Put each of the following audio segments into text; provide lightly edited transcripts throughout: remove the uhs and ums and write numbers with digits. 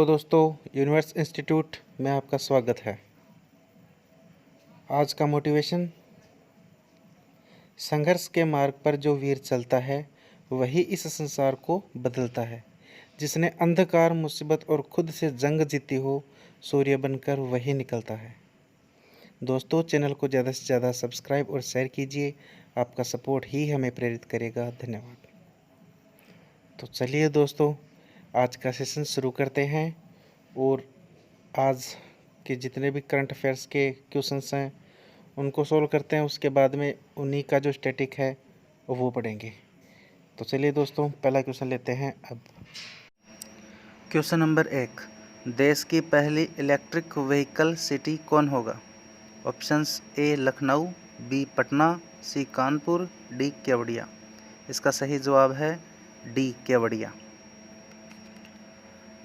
Hello दोस्तों, universe institute में आपका स्वागत है। आज का मोटिवेशन, संघर्ष के मार्ग पर जो वीर चलता है वही इस संसार को बदलता है। जिसने अंधकार, मुसीबत और खुद से जंग जीती हो, सूर्य बनकर वही निकलता है। दोस्तों, चैनल को ज़्यादा से ज़्यादा सब्सक्राइब और शेयर कीजिए। आपका सपोर्ट ही हमें प्रेरित करेगा। धन्यवाद। तो चलिए दोस्तों, आज का सेशन शुरू करते हैं और आज के जितने भी करंट अफेयर्स के क्वेश्चंस हैं उनको सोल्व करते हैं। उसके बाद में उन्हीं का जो स्टैटिक है वो पढ़ेंगे। तो चलिए दोस्तों, पहला क्वेश्चन लेते हैं। अब क्वेश्चन नंबर 1, देश की पहली इलेक्ट्रिक व्हीकल सिटी कौन होगा? Options A Lucknow, B Patna, C Kanpur, D Kevadia. इसका सही जवाब है डी केवड़िया।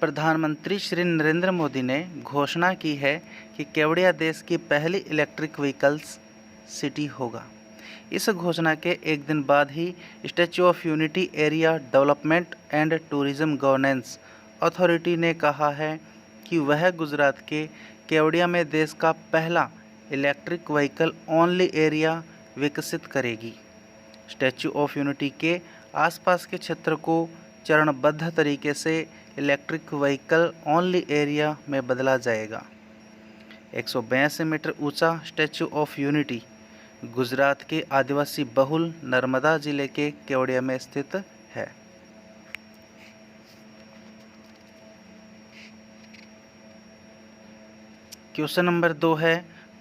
प्रधानमंत्री श्री नरेंद्र मोदी ने घोषणा की है कि केवड़िया देश की पहली इलेक्ट्रिक व्हीकल्स सिटी होगा। इस घोषणा के एक दिन बाद ही Statue of Unity Area Development and Tourism Governance Authority ने कहा है कि वह गुजरात के केवड़िया में देश का पहला इलेक्ट्रिक व्हीकल ओनली एरिया विकसित करेगी। स्टैच्यू ऑफ यूनिटी के आसपास के क्षेत्र को चरणबद्ध तरीके से इलेक्ट्रिक व्हीकल ओनली एरिया में बदला जाएगा। 182 मीटर ऊंचा स्टैच्यू ऑफ यूनिटी गुजरात के आदिवासी बहुल नर्मदा जिले के केवड़िया में स्थित है। क्वेश्चन नंबर 2 है,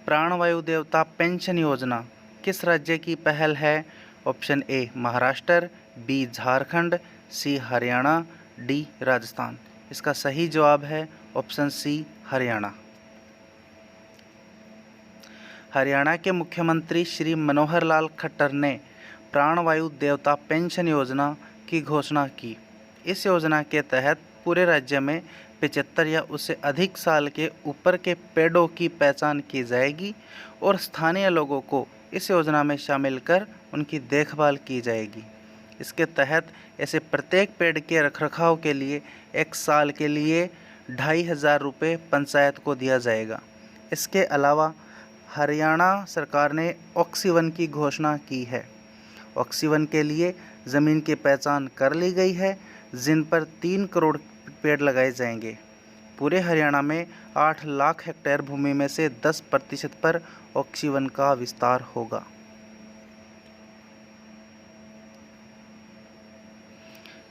प्राणवायु देवता पेंशन योजना किस राज्य की पहल है? Option A Maharashtra, B Jharkhand, C Haryana, D Rajasthan. इसका सही जवाब है ऑप्शन सी हरियाणा। हरियाणा के मुख्यमंत्री श्री मनोहर लाल खट्टर ने प्राणवायु देवता पेंशन योजना की घोषणा की। इस योजना के तहत पूरे राज्य में 75 या उससे अधिक साल के ऊपर के पेड़ों की पहचान की जाएगी और स्थानीय लोगों को इस योजना में शामिल कर उनकी देखभाल की जाएगी। इसके तहत ऐसे प्रत्येक पेड़ के रखरखाव के लिए 1 साल के लिए 2500 रुपये पंचायत को दिया जाएगा। इसके अलावा हरियाणा सरकार ने ऑक्सीवन की घोषणा की है। ऑक्सीवन के लिए ज़मीन की पहचान कर ली गई है, जिन पर 3 करोड़ पेड़ लगाए जाएंगे। पूरे हरियाणा में 8 लाख हेक्टेयर भूमि में से 10% पर ऑक्सीवन का विस्तार होगा।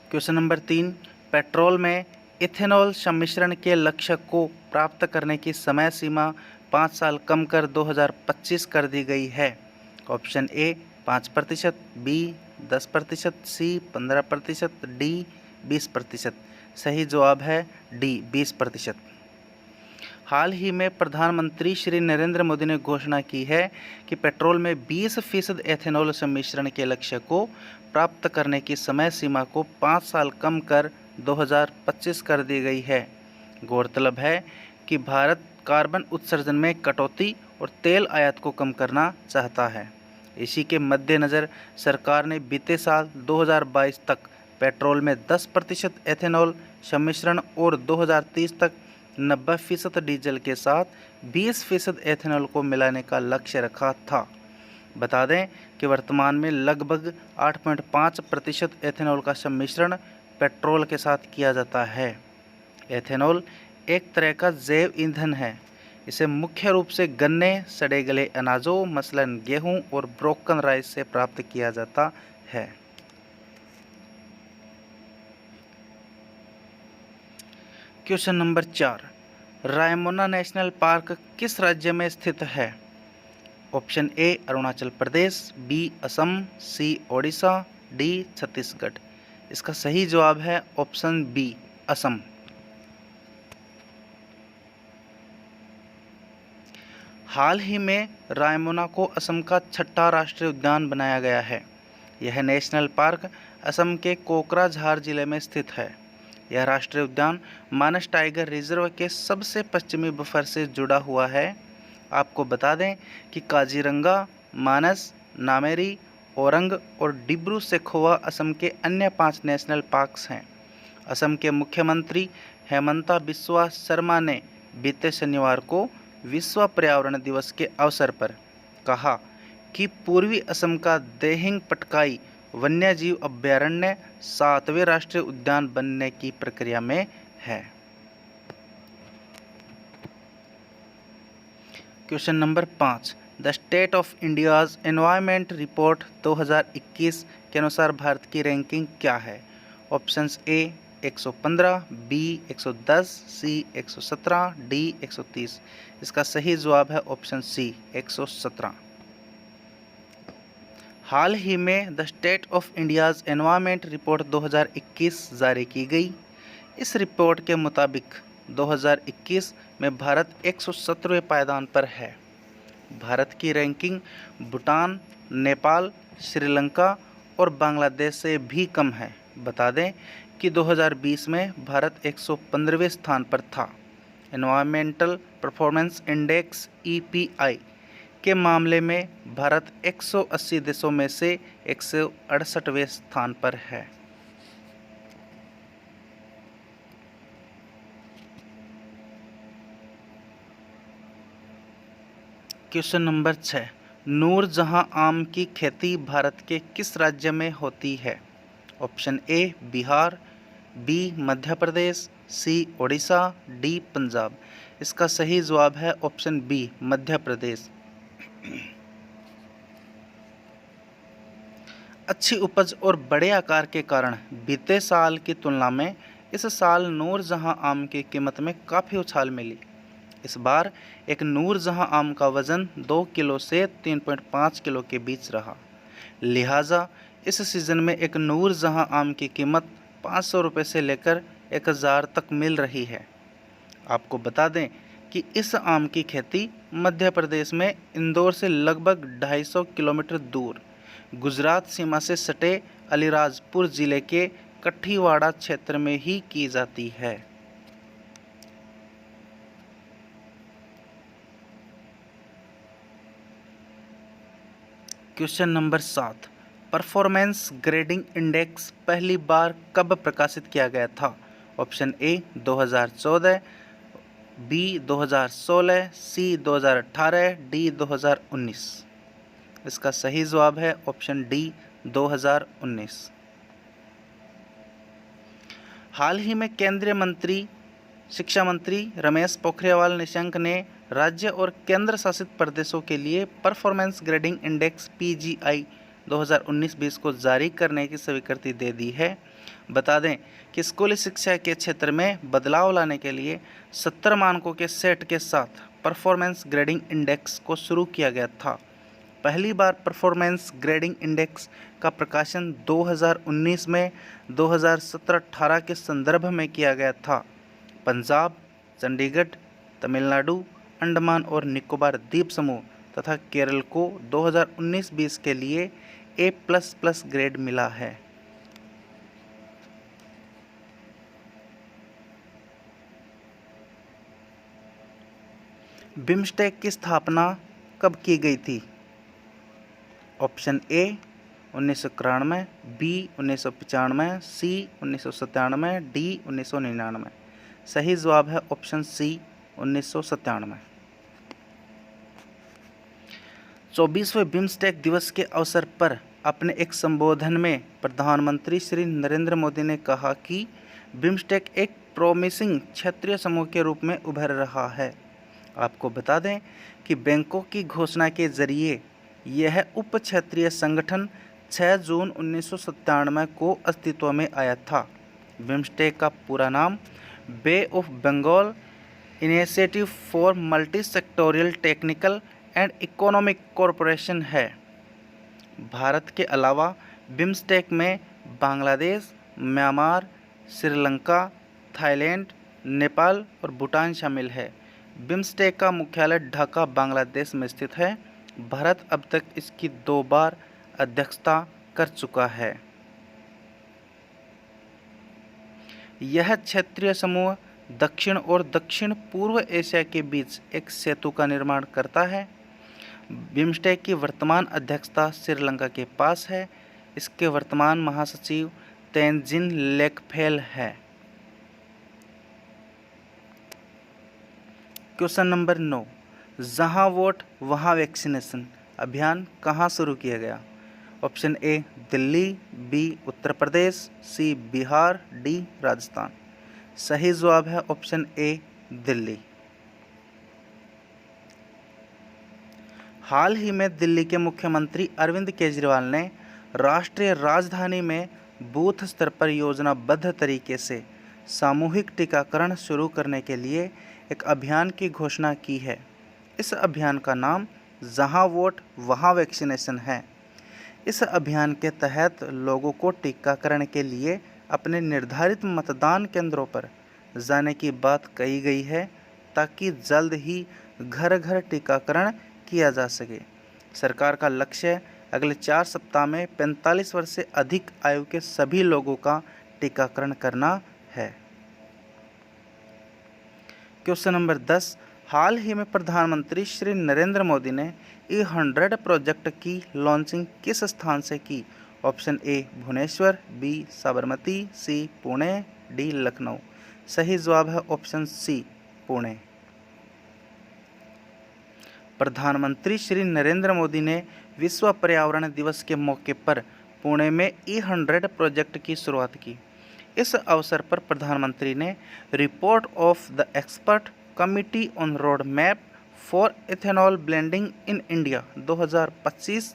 क्वेश्चन नंबर 3, पेट्रोल में इथेनॉल सम्मिश्रण के लक्ष्य को प्राप्त करने की समय सीमा 5 साल कम कर 2025 कर दी गई है। Option A 5%, B 10%, C 15%, D 20%। सही जवाब है डी 20%। हाल ही में प्रधानमंत्री श्री नरेंद्र मोदी ने घोषणा की है कि पेट्रोल में 20% एथेनॉल सम्मिश्रण के लक्ष्य को प्राप्त करने की समय सीमा को 5 साल कम कर 2025 कर दी गई है। गौरतलब है कि भारत कार्बन उत्सर्जन में कटौती और तेल आयात को कम करना चाहता है। इसी के मद्देनज़र सरकार ने बीते साल 2022 तक पेट्रोल में 10% एथेनॉल सम्मिश्रण और 2030 तक 90% डीजल के साथ 20% एथेनॉल को मिलाने का लक्ष्य रखा था। बता दें कि वर्तमान में लगभग 8.5% एथेनॉल का सम्मिश्रण पेट्रोल के साथ किया जाता है। एथेनॉल एक तरह का जैव ईंधन है। इसे मुख्य रूप से गन्ने, सड़े गले अनाजों मसलन गेहूं और ब्रोकन राइस से प्राप्त किया जाता है। Question number 4, Raimona national park किस राज्य में स्थित है? Option A Arunachal Pradesh, B Assam, C Odisha, D Chhattisgarh. इसका सही जवाब है ऑप्शन बी असम। हाल ही में रायमोना को असम का 6ठा राष्ट्रीय उद्यान बनाया गया है। यह नेशनल पार्क असम के कोकराझार जिले में स्थित है। यह राष्ट्रीय उद्यान मानस टाइगर रिजर्व के सबसे पश्चिमी बफर से जुड़ा हुआ है। आपको बता दें कि काजीरंगा, मानस, नामेरी, औरंग और डिब्रू सैखोवा असम के अन्य 5 नेशनल पार्क्स हैं। असम के मुख्यमंत्री हेमंता बिस्वा शर्मा ने बीते शनिवार को विश्व पर्यावरण दिवस के अवसर पर कहा कि पूर्वी असम का देहिंग पटकाई वन्यजीव अभयारण्य 7वें राष्ट्रीय उद्यान बनने की प्रक्रिया में है। Question number 5, the state of India's environment report 2021 के अनुसार भारत की रैंकिंग क्या है? Options A 115, B 110, C 117, D 130। इसका सही जवाब है ऑप्शन सी 117। हाल ही में the state of India's environment report 2021 जारी की गई। इस रिपोर्ट के मुताबिक 2021 में भारत 117वें पायदान पर है। भारत की रैंकिंग भूटान, नेपाल, श्रीलंका और बांग्लादेश से भी कम है। बता दें कि 2020 में भारत 115वें स्थान पर था। एनवायरमेंटल परफॉर्मेंस इंडेक्स EPI के मामले में भारत 180 देशों में से 168वें स्थान पर है। क्वेश्चन नंबर 6, नूरजहां आम की खेती भारत के किस राज्य में होती है? Option A Bihar, B Madhya Pradesh, C Odisha, D Punjab. इसका सही जवाब है ऑप्शन बी मध्य प्रदेश। अच्छी उपज और बड़े आकार के कारण बीते साल की तुलना में इस साल नूरजहां आम की कीमत में काफ़ी उछाल मिली। इस बार एक नूरजहां आम का वज़न 2 किलो से 3.5 किलो के बीच रहा। लिहाजा इस सीज़न में एक नूरजहां आम की कीमत 500 रुपये से लेकर 1000 तक मिल रही है। आपको बता दें कि इस आम की खेती मध्य प्रदेश में इंदौर से लगभग 250 किलोमीटर दूर गुजरात सीमा से सटे अलीराजपुर ज़िले के कठीवाड़ा क्षेत्र में ही की जाती है। Question number 7, performance grading index पहली बार कब प्रकाशित किया गया था? Option A 2014, B 2016, C 2018, D 2019। इसका सही जवाब है ऑप्शन डी 2019। हाल ही में केंद्रीय मंत्री शिक्षा मंत्री रमेश पोखरियाल निशंक ने राज्य और केंद्र शासित प्रदेशों के लिए परफॉर्मेंस ग्रेडिंग इंडेक्स PGI 2019-20 को जारी करने की स्वीकृति दे दी है। बता दें कि स्कूली शिक्षा के क्षेत्र में बदलाव लाने के लिए 70 मानकों के सेट के साथ परफॉर्मेंस ग्रेडिंग इंडेक्स को शुरू किया गया था। पहली बार परफॉर्मेंस ग्रेडिंग इंडेक्स का प्रकाशन 2019 में 2017-18 के संदर्भ में किया गया था। पंजाब, चंडीगढ़, तमिलनाडु, अंडमान और निकोबार द्वीप समूह तथा केरल को 2019-20 के लिए A++ ग्रेड मिला है। बिम्स्टेक की स्थापना कब की गई थी? Option A 1991, B 1995, C 1997, D 1999। सही जवाब है ऑप्शन सी 1997। 24वें बिम्स्टेक दिवस के अवसर पर अपने एक संबोधन में प्रधानमंत्री श्री नरेंद्र मोदी ने कहा कि बिम्स्टेक एक प्रोमिसिंग क्षेत्रीय समूह के रूप में उभर रहा है। आपको बता दें कि बैंकॉक की घोषणा के जरिए यह उप क्षेत्रीय संगठन 6 जून 1997 को अस्तित्व में आया था। बिम्स्टेक का पूरा नाम बे of Bengal initiative for multi sectoral technical and economic corporation है। भारत के अलावा बिम्स्टेक में बांग्लादेश, म्यांमार, श्रीलंका, थाईलैंड, नेपाल और भूटान शामिल है। बिम्स्टेक का मुख्यालय ढाका, बांग्लादेश में स्थित है। भारत अब तक इसकी 2 बार अध्यक्षता कर चुका है। यह क्षेत्रीय समूह दक्षिण और दक्षिण पूर्व एशिया के बीच एक सेतु का निर्माण करता है। बिम्स्टेक की वर्तमान अध्यक्षता श्रीलंका के पास है। इसके वर्तमान महासचिव तेनजिन लेकफेल है। क्वेश्चन नंबर 9, जहां वोट वहां वैक्सीनेशन अभियान कहां शुरू किया गया? Option A Delhi, B Uttar Pradesh, C Bihar, D Rajasthan. सही जवाब है ऑप्शन ए दिल्ली। हाल ही में दिल्ली के मुख्यमंत्री अरविंद केजरीवाल ने राष्ट्रीय राजधानी में बूथ स्तर पर योजनाबद्ध तरीके से सामूहिक टीकाकरण शुरू करने के लिए एक अभियान की घोषणा की है। इस अभियान का नाम जहां वोट वहां वैक्सीनेशन है। इस अभियान के तहत लोगों को टीकाकरण के लिए अपने निर्धारित मतदान केंद्रों पर जाने की बात कही गई है, ताकि जल्द ही घर घर टीकाकरण किया जा सके। सरकार का लक्ष्य अगले 4 सप्ताह में 45 वर्ष से अधिक आयु के सभी लोगों का टीकाकरण करना है। क्वेश्चन नंबर 10, हाल ही में प्रधानमंत्री श्री नरेंद्र मोदी ने E100 प्रोजेक्ट की लॉन्चिंग किस स्थान से की? Option A Bhubaneswar, B Sabarmati, C Pune, D Lucknow. सही जवाब है ऑप्शन सी पुणे। प्रधानमंत्री श्री नरेंद्र मोदी ने विश्व पर्यावरण दिवस के मौके पर पुणे में E100 प्रोजेक्ट की शुरुआत की। इस अवसर पर प्रधानमंत्री ने report of the expert committee on road map for ethanol blending in India 2020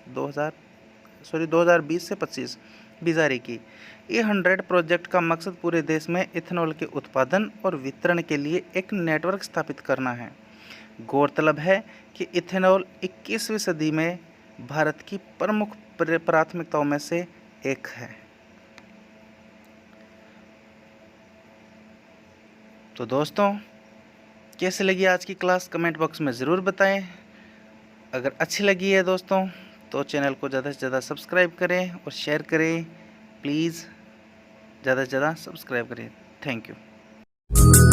से 25 भी जारी की। E100 प्रोजेक्ट का मकसद पूरे देश में इथेनॉल के उत्पादन और वितरण के लिए एक नेटवर्क स्थापित करना है। गौरतलब है कि इथेनॉल 21वीं सदी में भारत की प्रमुख प्राथमिकताओं में से एक है। तो दोस्तों, कैसे लगी आज की क्लास कमेंट बॉक्स में ज़रूर बताएं। अगर अच्छी लगी है दोस्तों तो चैनल को ज़्यादा से ज़्यादा सब्सक्राइब करें और शेयर करें। प्लीज़ ज़्यादा से ज़्यादा सब्सक्राइब करें। Thank you.